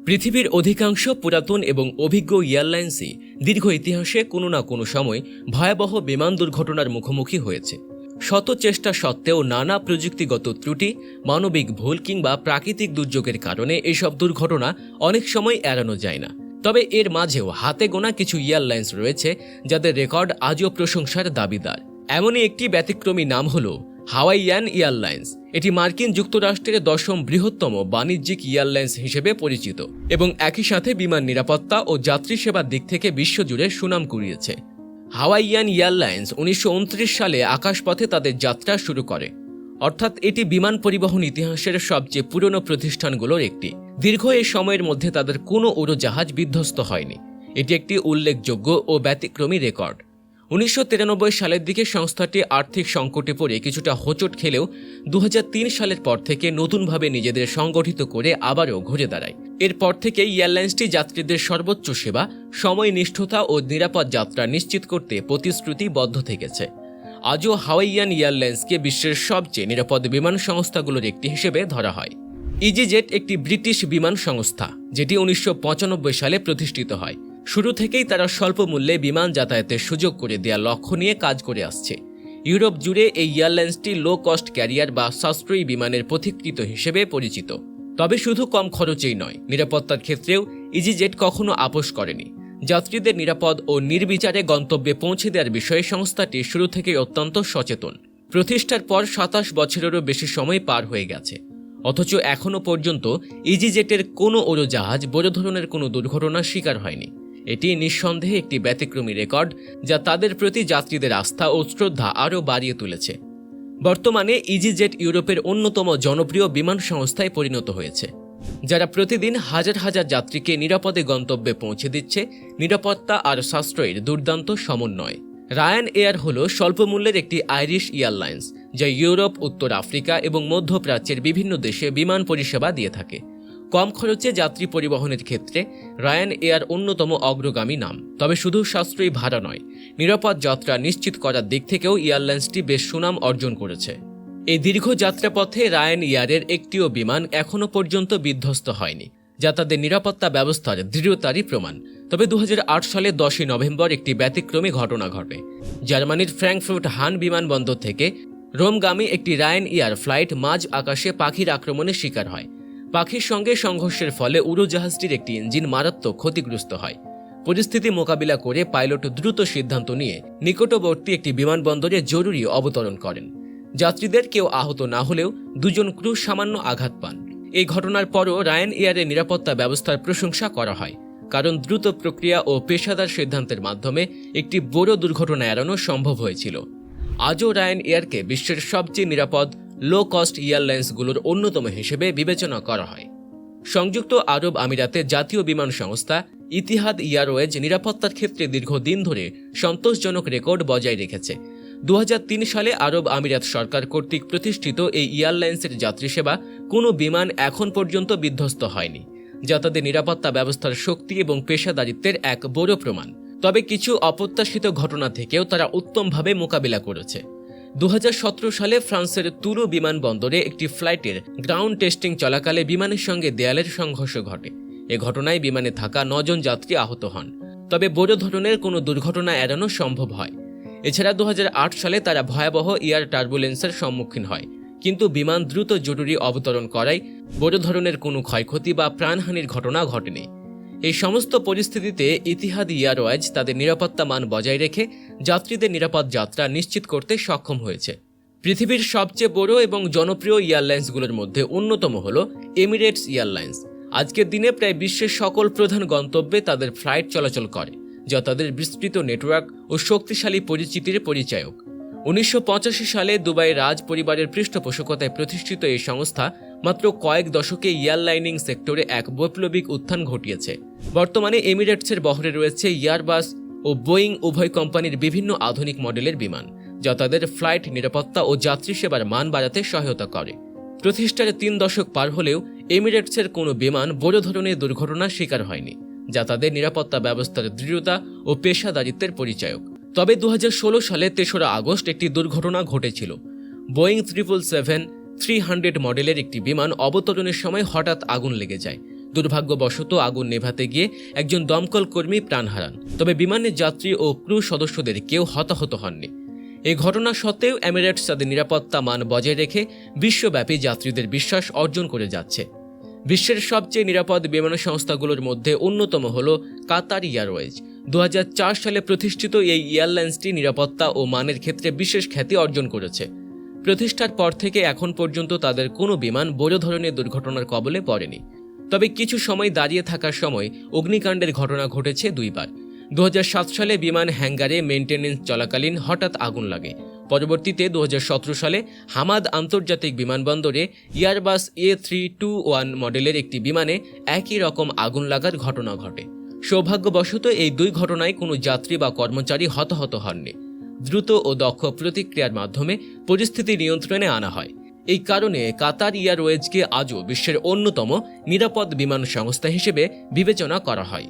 পৃথিবীর অধিকাংশ পুরাতন এবং অভিজ্ঞ এয়ারলাইন্সই দীর্ঘ ইতিহাসে কোনো না কোনো সময় ভয়াবহ বিমান দুর্ঘটনার মুখোমুখি হয়েছে। শত চেষ্টা সত্ত্বেও নানা প্রযুক্তিগত ত্রুটি, মানবিক ভুল কিংবা প্রাকৃতিক দুর্যোগের কারণে এসব দুর্ঘটনা অনেক সময় এড়ানো যায় না। তবে এর মাঝেও হাতে গোনা কিছু এয়ারলাইন্স রয়েছে যাদের রেকর্ড আজও প্রশংসার দাবিদার। এমনই একটি ব্যতিক্রমী নাম হল হাওয়াইয়ান এয়ারলাইন্স। এটি মার্কিন যুক্তরাষ্ট্রের 10ম বৃহত্তম বাণিজ্যিক এয়ারলাইন্স হিসেবে পরিচিত এবং একই সাথে বিমান নিরাপত্তা ও যাত্রী সেবার দিক থেকে বিশ্বজুড়ে সুনাম কুড়িয়েছে। হাওয়াইয়ান এয়ারলাইন্স 1929 সালে আকাশপথে তাদের যাত্রা শুরু করে, অর্থাৎ এটি বিমান পরিবহন ইতিহাসের সবচেয়ে পুরনো প্রতিষ্ঠানগুলোর একটি। দীর্ঘ এই সময়ের মধ্যে তাদের কোনো উড়োজাহাজ বিধ্বস্ত হয়নি। এটি একটি উল্লেখযোগ্য ও ব্যতিক্রমী রেকর্ড। 1993 সালের দিকে সংস্থাটি আর্থিক সংকটে পড়ে কিছুটা হোঁচট খেলেও 2003 সালের পর থেকে নতুনভাবে নিজেদের সংগঠিত করে আবারও ঘুরে দাঁড়ায়। এরপর থেকে এয়ারলাইন্সটি যাত্রীদের সর্বোচ্চ সেবা, সময়নিষ্ঠতা ও নিরাপদ যাত্রা নিশ্চিত করতে প্রতিশ্রুতিবদ্ধ থেকেছে। আজও হাওয়াইয়ান এয়ারলাইন্সকে বিশ্বের সবচেয়ে নিরাপদ বিমান সংস্থাগুলোর একটি হিসেবে ধরা হয়। ইজিজেট একটি ব্রিটিশ বিমান সংস্থা যেটি 1995 সালে প্রতিষ্ঠিত হয়। শুরু থেকেই তারা স্বল্প মূল্যে বিমান যাতায়াতের সুযোগ করে দেওয়ার লক্ষ্য নিয়ে কাজ করে আসছে। ইউরোপ জুড়ে এই এয়ারলাইন্সটি লো কস্ট ক্যারিয়ার বা সাশ্রয়ী বিমানের পথিকৃৎ হিসেবে পরিচিত। তবে শুধু কম খরচেই নয়, নিরাপত্তার ক্ষেত্রেও ইজিজেট কখনো আপোস করেনি। যাত্রীদের নিরাপদ ও নির্বিচারে গন্তব্যে পৌঁছে দেওয়ার বিষয়ে সংস্থাটি শুরু থেকেই অত্যন্ত সচেতন। প্রতিষ্ঠার পর 27 বছরেরও বেশি সময় পার হয়ে গেছে, অথচ এখনও পর্যন্ত ইজিজেটের কোনো উড়োজাহাজ বড় ধরনের কোনো দুর্ঘটনার শিকার হয়নি। এটি নিঃসন্দেহে একটি ব্যতিক্রমী রেকর্ড যা তাদের প্রতি যাত্রীদের আস্থা ও শ্রদ্ধা আরও বাড়িয়ে তুলেছে। বর্তমানে ইজিজেট ইউরোপের অন্যতম জনপ্রিয় বিমান সংস্থায় পরিণত হয়েছে, যারা প্রতিদিন হাজার হাজার যাত্রীকে নিরাপদে গন্তব্যে পৌঁছে দিচ্ছে। নিরাপত্তা আর সাশ্রয়ের দুর্দান্ত সমন্বয়। রায়ান এয়ার হল স্বল্পমূল্যের একটি আইরিশ এয়ারলাইন্স যা ইউরোপ, উত্তর আফ্রিকা এবং মধ্যপ্রাচ্যের বিভিন্ন দেশে বিমান পরিষেবা দিয়ে থাকে। কম খরচে যাত্রী পরিবহনের ক্ষেত্রে রায়ান এয়ার অন্যতম অগ্রগামী নাম। তবে শুধু সাশ্রয়ী ভাড়া নয়, নিরাপদ যাত্রা নিশ্চিত করার দিক থেকেও এয়ারলাইন্সটি বেশ সুনাম অর্জন করেছে। এই দীর্ঘ যাত্রাপথে রায়ান এয়ারের একটিও বিমান এখনও পর্যন্ত বিধ্বস্ত হয়নি, যা তাদের নিরাপত্তা ব্যবস্থার দৃঢ়তারই প্রমাণ। তবে 2008 সালে 10 নভেম্বর একটি ব্যতিক্রমী ঘটনা ঘটে। জার্মানির ফ্র্যাঙ্কফুর্ট হান বিমানবন্দর থেকে রোমগামী একটি রায়ান এয়ার ফ্লাইট মাঝ আকাশে পাখির আক্রমণের শিকার হয়। পাখির সঙ্গে সংঘর্ষের ফলে উড়োজাহাজটির একটি ইঞ্জিন মারাত্মক ক্ষতিগ্রস্ত হয়। পরিস্থিতি মোকাবিলা করে পাইলট দ্রুত সিদ্ধান্ত নিয়ে নিকটবর্তী একটি বিমানবন্দরে জরুরি অবতরণ করেন। যাত্রীদের কেউ আহত না হলেও 2 জন ক্রু সামান্য আঘাত পান। এই ঘটনার পরও রায়ান এয়ারের নিরাপত্তা ব্যবস্থার প্রশংসা করা হয়, কারণ দ্রুত প্রক্রিয়া ও পেশাদার সিদ্ধান্তের মাধ্যমে একটি বড় দুর্ঘটনা এড়ানো সম্ভব হয়েছিল। আজও রায়ান এয়ারকে বিশ্বের সবচেয়ে নিরাপদ লো কস্ট এয়ারলাইন্সগুলোর অন্যতম হিসেবে বিবেচনা করা হয়। সংযুক্ত আরব আমিরাতের জাতীয় বিমান সংস্থা ইতিহাদ এয়ারওয়েজ নিরাপত্তার ক্ষেত্রে দীর্ঘদিন ধরে সন্তোষজনক রেকর্ড বজায় রেখেছে। 2003 সালে আরব আমিরাত সরকার কর্তৃক প্রতিষ্ঠিত এই এয়ারলাইন্সের যাত্রী সেবা কোনো বিমান এখন পর্যন্ত বিধ্বস্ত হয়নি, যা তাদের নিরাপত্তা ব্যবস্থার শক্তি এবং পেশাদারিত্বের এক বড় প্রমাণ। তবে কিছু অপ্রত্যাশিত ঘটনা থেকেও তারা উত্তমভাবে মোকাবিলা করেছে। 2017 সালে ফ্রান্সের তুরু বিমানবন্দরে একটি ফ্লাইটের গ্রাউন্ড টেস্টিং চলাকালে বিমানের সঙ্গে দেয়ালের সংঘর্ষ ঘটে। এ ঘটনায় বিমানে থাকা 9 জন যাত্রী আহত হন, তবে বড় ধরনের কোনো দুর্ঘটনা এড়ানো সম্ভব হয়। এছাড়া 2008 সালে তারা ভয়াবহ এয়ার টার্বুলেন্সের সম্মুখীন হয়, কিন্তু বিমান দ্রুত জরুরি অবতরণ করায় বড় ধরনের কোনো ক্ষয়ক্ষতি বা প্রাণহানির ঘটনা ঘটেনি। এই সমস্ত পরিস্থিতিতে ইতিহাদ এয়ারওয়েজ তাদের নিরাপত্তা মান বজায় রেখে যাত্রীদের নিরাপদ যাত্রা নিশ্চিত করতে সক্ষম হয়েছে। পৃথিবীর সবচেয়ে বড় এবং জনপ্রিয় এয়ারলাইন্সগুলোর মধ্যে অন্যতম হল এমিরেটস এয়ারলাইন্স। আজকের দিনে প্রায় বিশ্বের সকল প্রধান গন্তব্যে তাদের ফ্লাইট চলাচল করে, যা তাদের বিস্তৃত নেটওয়ার্ক ও শক্তিশালী পরিচিতির পরিচায়ক। 1985 সালে দুবাই রাজ পরিবারের পৃষ্ঠপোষকতায় প্রতিষ্ঠিত এই সংস্থা মাত্র কয়েক দশকে এয়ারলাইনিং সেক্টরে এক বৈপ্লবিক উত্থান ঘটিয়েছে। বর্তমানে এমিরেটসের বহরে রয়েছে এয়ারবাস ও বোয়িং উভয় কোম্পানির বিভিন্ন আধুনিক মডেলের বিমান, যা তাদের ফ্লাইট নিরাপত্তা ও যাত্রী সেবার মান বাড়াতে সহায়তা করে। প্রতিষ্ঠার 3 দশক পার হলেও এমিরেটসের কোনো বিমান বড় ধরনের দুর্ঘটনার শিকার হয়নি, যা তাদের নিরাপত্তা ব্যবস্থার দৃঢ়তা ও পেশাদারিত্বের পরিচায়ক। তবে 2016 সালে 3রা আগস্ট একটি দুর্ঘটনা ঘটেছিল। বোয়িং 777-300 মডেলের একটি বিমান অবতরণের সময় হঠাৎ আগুন লেগে যায়। দুর্ভাগ্যবশত আগুন নেভাতে গিয়ে একজন দমকল কর্মী প্রাণ হারান, তবে বিমানের যাত্রী ও ক্রু সদস্যদের কেউ হতাহত হননি। এই ঘটনা সত্ত্বেও এমিরেটস তাদের নিরাপত্তা মান বজায় রেখে বিশ্বব্যাপী যাত্রীদের বিশ্বাস অর্জন করে যাচ্ছে। বিশ্বের সবচেয়ে নিরাপদ বিমান সংস্থাগুলোর মধ্যে অন্যতম হল কাতার এয়ারওয়েজ। 2004 সালে প্রতিষ্ঠিত এই এয়ারলাইন্সটি নিরাপত্তা ও মানের ক্ষেত্রে বিশেষ খ্যাতি অর্জন করেছে। প্রতিষ্ঠার পর থেকে এখন পর্যন্ত তাদের কোনো বিমান বড় ধরনের দুর্ঘটনার কবলে পড়েনি। তবে কিছু সময় দাঁড়িয়ে থাকার সময় অগ্নিকাণ্ডের ঘটনা ঘটেছে দুইবার। 2007 সালে বিমান হ্যাঙ্গারে মেইনটেনেন্স চলাকালীন হঠাৎ আগুন লাগে। পরবর্তীতে 2017 সালে হামাদ আন্তর্জাতিক বিমানবন্দরে এয়ারবাস A321 মডেলের একটি বিমানে একই রকম আগুন লাগার ঘটনা ঘটে। সৌভাগ্যবশত এই দুই ঘটনায় কোনো যাত্রী বা কর্মচারী হতাহত হননি। দ্রুত ও দক্ষ প্রতিক্রিয়ার মাধ্যমে পরিস্থিতি নিয়ন্ত্রণে আনা হয়। এই কারণে কাতার এয়ারওয়েজকে আজও বিশ্বের অন্যতম নিরাপদ বিমান সংস্থা হিসেবে বিবেচনা করা হয়।